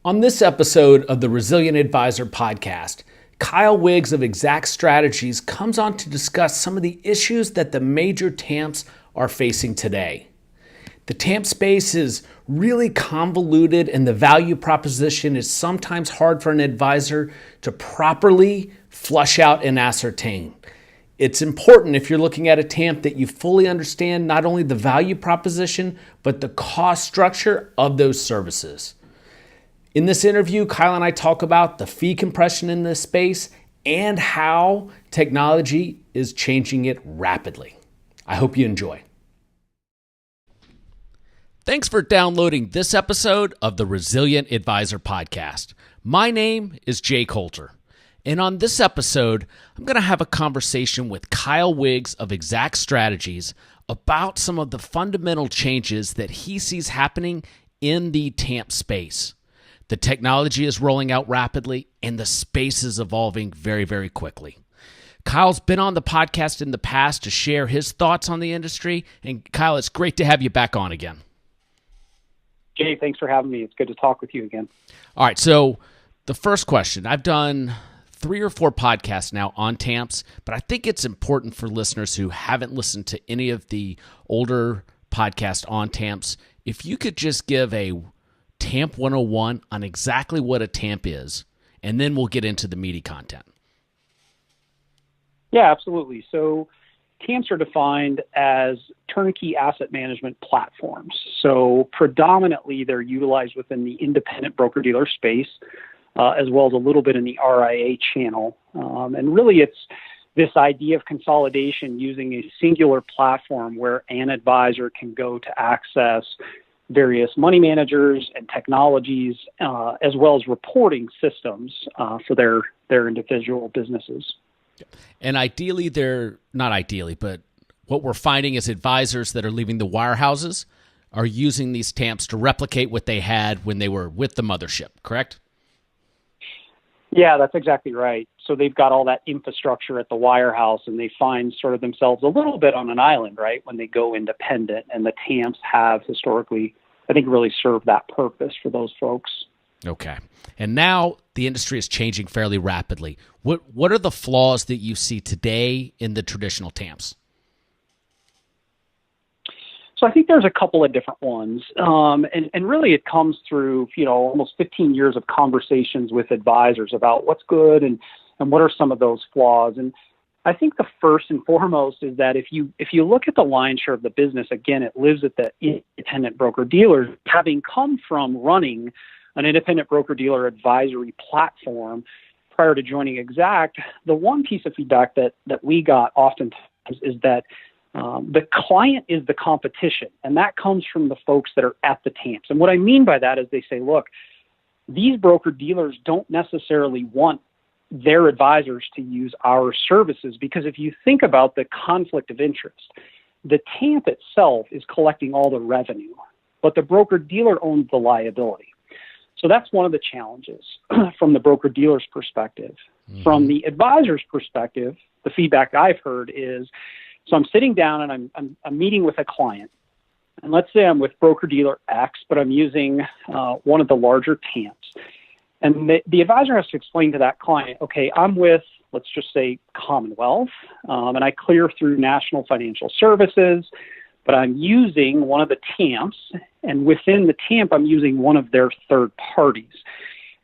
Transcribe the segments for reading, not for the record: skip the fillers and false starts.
On this episode of the Resilient Advisor podcast, Kyle Wiggs of Exact Strategies comes on to discuss some of the issues that the major TAMPs are facing today. The TAMP space is really convoluted and the value proposition is sometimes hard for an advisor to properly flush out and ascertain. It's important if you're looking at a TAMP that you fully understand not only the value proposition, but the cost structure of those services. In this interview, Kyle and I talk about the fee compression in this space and how technology is changing it rapidly. I hope you enjoy. Thanks for downloading this episode of the Resilient Advisor podcast. My name is Jay Coulter, and on this episode, I'm going to have a conversation with Kyle Wiggs of Exact Strategies about some of the fundamental changes that he sees happening in the TAMP space. The technology is rolling out rapidly, and the space is evolving very, very quickly. Kyle's been on the podcast in the past to share his thoughts on the industry, and Kyle, it's great to have you back on again. Jay, thanks for having me. It's good to talk with you again. All right, so the first question, I've done 3 or 4 podcasts now on TAMPs, but I think it's important for listeners who haven't listened to any of the older podcasts on TAMPs, if you could just give a TAMP 101 on exactly what a TAMP is, and then we'll get into the meaty content. Yeah, absolutely. So TAMPs are defined as turnkey asset management platforms. So predominantly they're utilized within the independent broker-dealer space, as well as a little bit in the RIA channel. And really it's this idea of consolidation using a singular platform where an advisor can go to access various money managers and technologies, as well as reporting systems for their individual businesses. And ideally, but what we're finding is advisors that are leaving the wirehouses are using these TAMPs to replicate what they had when they were with the mothership, correct? Yeah, that's exactly right. So they've got all that infrastructure at the wirehouse, and they find sort of themselves a little bit on an island, right, when they go independent. And the TAMPs have historically, I think, really served that purpose for those folks. Okay. And now the industry is changing fairly rapidly. What are the flaws that you see today in the traditional TAMPs? So I think there's a couple of different ones. And really it comes through, almost 15 years of conversations with advisors about what's good and what are some of those flaws. And I think the first and foremost is that if you look at the lion's share of the business, again, it lives at the independent broker-dealers, having come from running an independent broker-dealer advisory platform prior to joining Exact. The one piece of feedback that we got oftentimes is that the client is the competition, and that comes from the folks that are at the TAMPs. And what I mean by that is they say, look, these broker-dealers don't necessarily want their advisors to use our services, because if you think about the conflict of interest, the TAMP itself is collecting all the revenue, but the broker-dealer owns the liability. So that's one of the challenges from the broker-dealer's perspective. Mm-hmm. From the advisor's perspective, the feedback I've heard is, so I'm sitting down and I'm meeting with a client, and let's say I'm with broker-dealer X, but I'm using one of the larger TAMPs. And the advisor has to explain to that client, okay, I'm with, let's just say, Commonwealth, and I clear through National Financial Services, but I'm using one of the TAMPs, and within the TAMP, I'm using one of their third parties.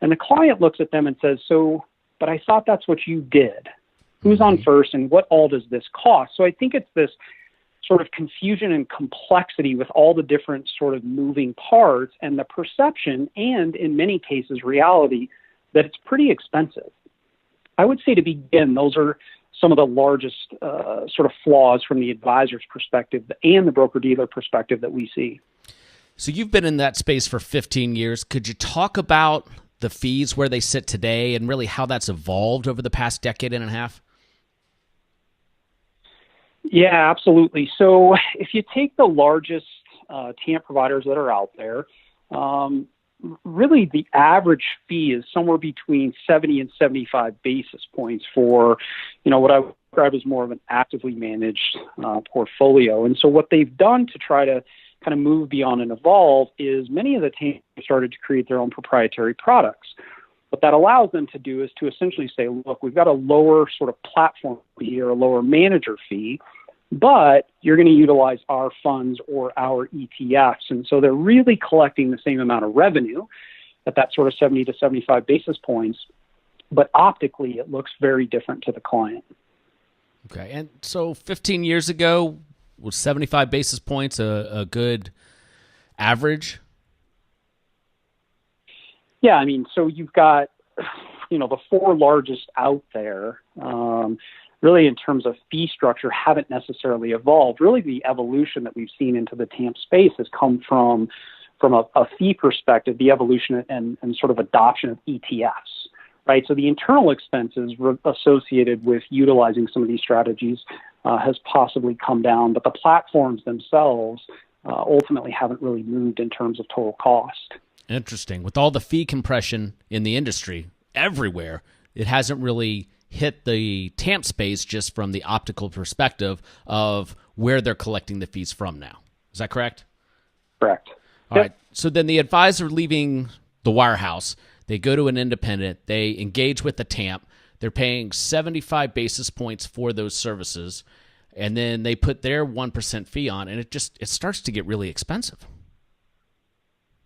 And the client looks at them and says, so, but I thought that's what you did. Who's on first, and what all does this cost? So I think it's this sort of confusion and complexity with all the different sort of moving parts and the perception, and in many cases, reality, that it's pretty expensive. I would say to begin, those are some of the largest sort of flaws from the advisor's perspective and the broker-dealer perspective that we see. So you've been in that space for 15 years. Could you talk about the fees, where they sit today, and really how that's evolved over the past decade and a half? Yeah, absolutely. So if you take the largest TAMP providers that are out there, really the average fee is somewhere between 70 and 75 basis points for, what I would describe as more of an actively managed portfolio. And so what they've done to try to kind of move beyond and evolve is many of the TAMPs started to create their own proprietary products. What that allows them to do is to essentially say, look, we've got a lower sort of platform fee or a lower manager fee, but you're going to utilize our funds or our ETFs. And so they're really collecting the same amount of revenue at that sort of 70 to 75 basis points, but optically it looks very different to the client. Okay. And so 15 years ago, was 75 basis points a good average? Yeah, I mean, so you've got, the four largest out there, really in terms of fee structure, haven't necessarily evolved. Really, the evolution that we've seen into the TAMP space has come from a fee perspective, the evolution and sort of adoption of ETFs, right? So the internal expenses associated with utilizing some of these strategies has possibly come down, but the platforms themselves ultimately haven't really moved in terms of total cost. Interesting. With all the fee compression in the industry everywhere, it hasn't really hit the TAMP space just from the optical perspective of where they're collecting the fees from now. Is that correct? Correct. All right. So then the advisor leaving the wirehouse, they go to an independent, they engage with the TAMP, they're paying 75 basis points for those services, and then they put their 1% fee on, and it starts to get really expensive.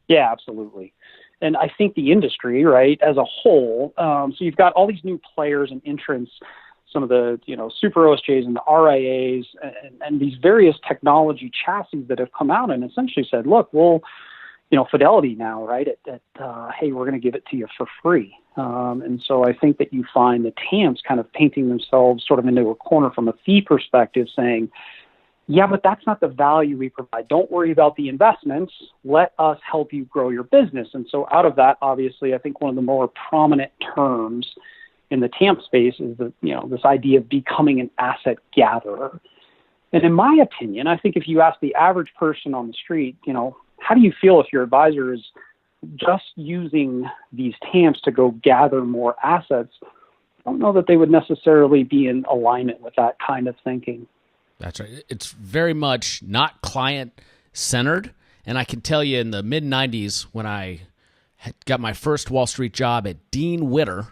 Yeah, absolutely. And I think the industry, right, as a whole, so you've got all these new players and entrants, some of the, super OSJs and the RIAs and these various technology chassis that have come out and essentially said, look, well, Fidelity now, right, hey, we're going to give it to you for free. And so I think that you find the TAMPs kind of painting themselves sort of into a corner from a fee perspective saying, yeah, but that's not the value we provide. Don't worry about the investments. Let us help you grow your business. And so out of that, obviously, I think one of the more prominent terms in the TAMP space is this idea of becoming an asset gatherer. And in my opinion, I think if you ask the average person on the street, how do you feel if your advisor is just using these TAMPs to go gather more assets? I don't know that they would necessarily be in alignment with that kind of thinking. That's right. It's very much not client-centered. And I can tell you in the mid-'90s when I got my first Wall Street job at Dean Witter,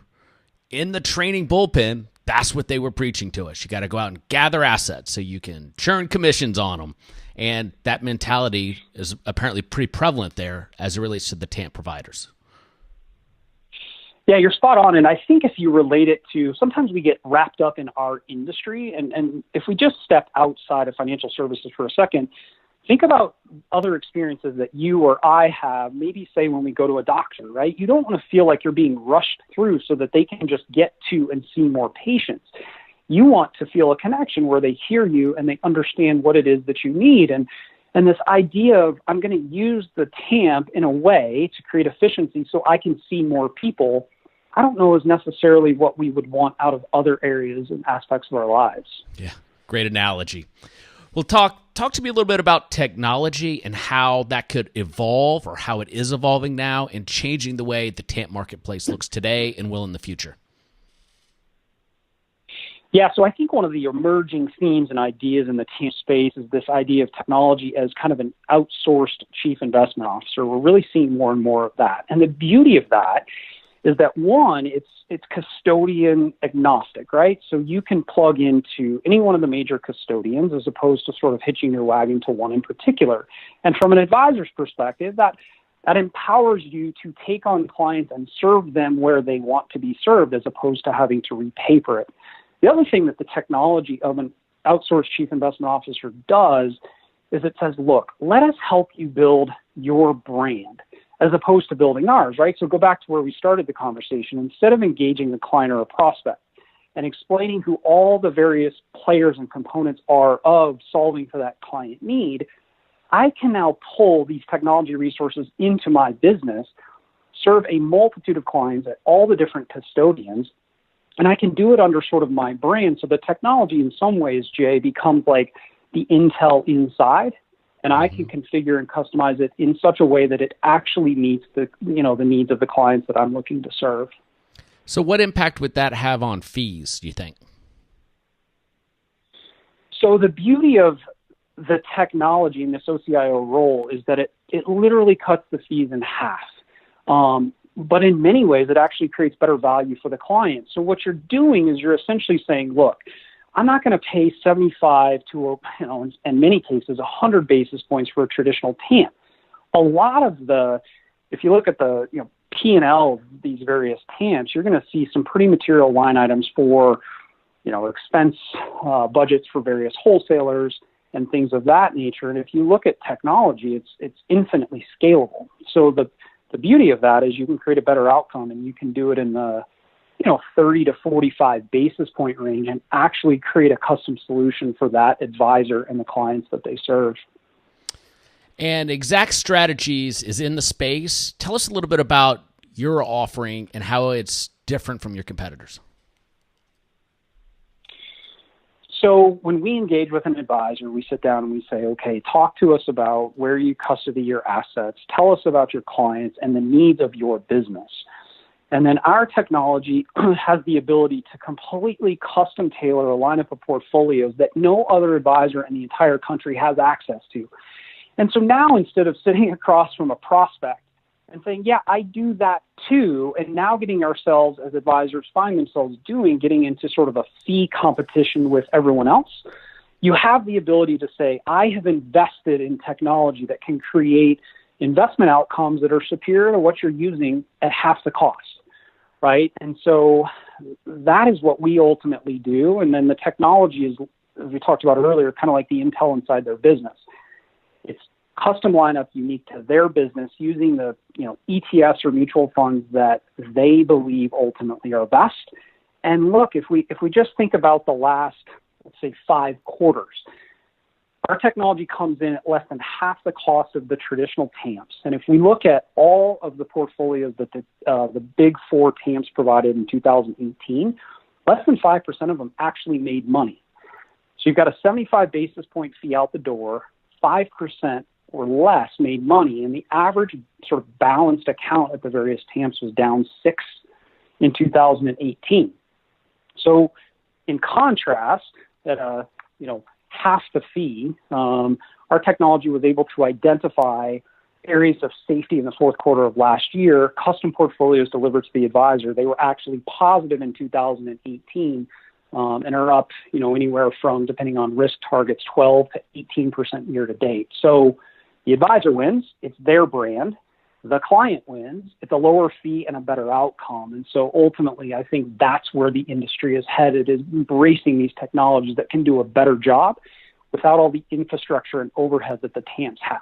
in the training bullpen, that's what they were preaching to us. You got to go out and gather assets so you can churn commissions on them. And that mentality is apparently pretty prevalent there as it relates to the TAMP providers. Yeah, you're spot on. And I think if you relate it to, sometimes we get wrapped up in our industry. And if we just step outside of financial services for a second, think about other experiences that you or I have, maybe say when we go to a doctor, right? You don't want to feel like you're being rushed through so that they can just get to and see more patients. You want to feel a connection where they hear you and they understand what it is that you need. And this idea of I'm going to use the TAMP in a way to create efficiency so I can see more people, I don't know is necessarily what we would want out of other areas and aspects of our lives. Yeah, great analogy. Well, talk to me a little bit about technology and how that could evolve or how it is evolving now and changing the way the TAMP marketplace looks today and will in the future. Yeah, so I think one of the emerging themes and ideas in the TAMP space is this idea of technology as kind of an outsourced chief investment officer. We're really seeing more and more of that. And the beauty of that is that, one, it's custodian agnostic, right? So you can plug into any one of the major custodians as opposed to sort of hitching your wagon to one in particular. And from an advisor's perspective, that empowers you to take on clients and serve them where they want to be served as opposed to having to repaper it. The other thing that the technology of an outsourced chief investment officer does is it says, look, let us help you build your brand as opposed to building ours, right? So go back to where we started the conversation. Instead of engaging the client or a prospect and explaining who all the various players and components are of solving for that client need, I can now pull these technology resources into my business, serve a multitude of clients at all the different custodians, and I can do it under sort of my brand. So the technology in some ways, Jay, becomes like the Intel inside, and I can configure and customize it in such a way that it actually meets the needs of the clients that I'm looking to serve. So what impact would that have on fees, do you think? So the beauty of the technology and this OCIO role is that it literally cuts the fees in half. But in many ways, it actually creates better value for the client. So what you're doing is you're essentially saying, look, I'm not going to pay 75 to, in many cases, 100 basis points for a traditional TAMP. A lot of if you look at the P&L of these various TAMPs, you're going to see some pretty material line items for, expense budgets for various wholesalers and things of that nature. And if you look at technology, it's infinitely scalable. So the beauty of that is you can create a better outcome, and you can do it in the 30 to 45 basis point range and actually create a custom solution for that advisor and the clients that they serve. And Exact Strategies is in the space. Tell us a little bit about your offering and how it's different from your competitors. So when we engage with an advisor, we sit down and we say, okay, talk to us about where you custody your assets. Tell us about your clients and the needs of your business. And then our technology has the ability to completely custom tailor a lineup of portfolios that no other advisor in the entire country has access to. And so now, instead of sitting across from a prospect and saying, yeah, I do that too, and now getting ourselves as advisors find themselves getting into sort of a fee competition with everyone else, you have the ability to say, I have invested in technology that can create investment outcomes that are superior to what you're using at half the cost, right? And so that is what we ultimately do. And then the technology is, as we talked about earlier, kind of like the Intel inside their business. It's custom lineup unique to their business using the ETFs or mutual funds that they believe ultimately are best. And look, if we just think about the last, let's say, 5 quarters, our technology comes in at less than half the cost of the traditional TAMPs. And if we look at all of the portfolios that the big 4 TAMPs provided in 2018, less than 5% of them actually made money. So you've got a 75 basis point fee out the door, 5% or less made money, and the average sort of balanced account at the various TAMPs was down 6 in 2018. So in contrast, at half the fee, our technology was able to identify areas of safety in the fourth quarter of last year. Custom portfolios delivered to the advisor, they were actually positive in 2018 and are up, anywhere from, depending on risk targets, 12 to 18% year to date. So the advisor wins, it's their brand. The client wins, it's a lower fee and a better outcome. And so ultimately, I think that's where the industry is headed, is embracing these technologies that can do a better job without all the infrastructure and overhead that the TAMPs have.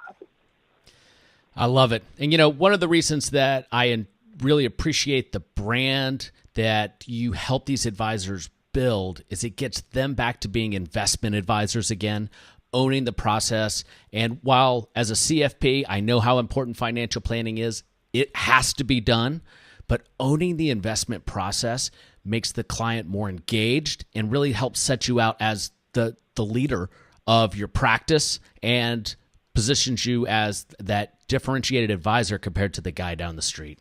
I love it. And, one of the reasons that I really appreciate the brand that you help these advisors build is it gets them back to being investment advisors again, owning the process. And while as a CFP, I know how important financial planning is, it has to be done, but owning the investment process makes the client more engaged and really helps set you out as the leader of your practice and positions you as that differentiated advisor compared to the guy down the street.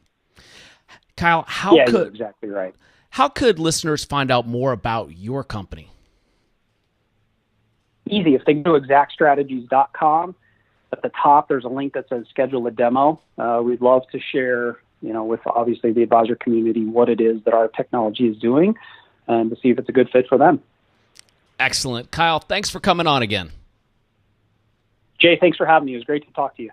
Kyle, you're exactly right. How could listeners find out more about your company? Easy. If they go to exactstrategies.com, at the top there's a link that says schedule a demo. We'd love to share, with obviously the advisor community what it is that our technology is doing and to see if it's a good fit for them. Excellent. Kyle, thanks for coming on again. Jay, thanks for having me. It was great to talk to you.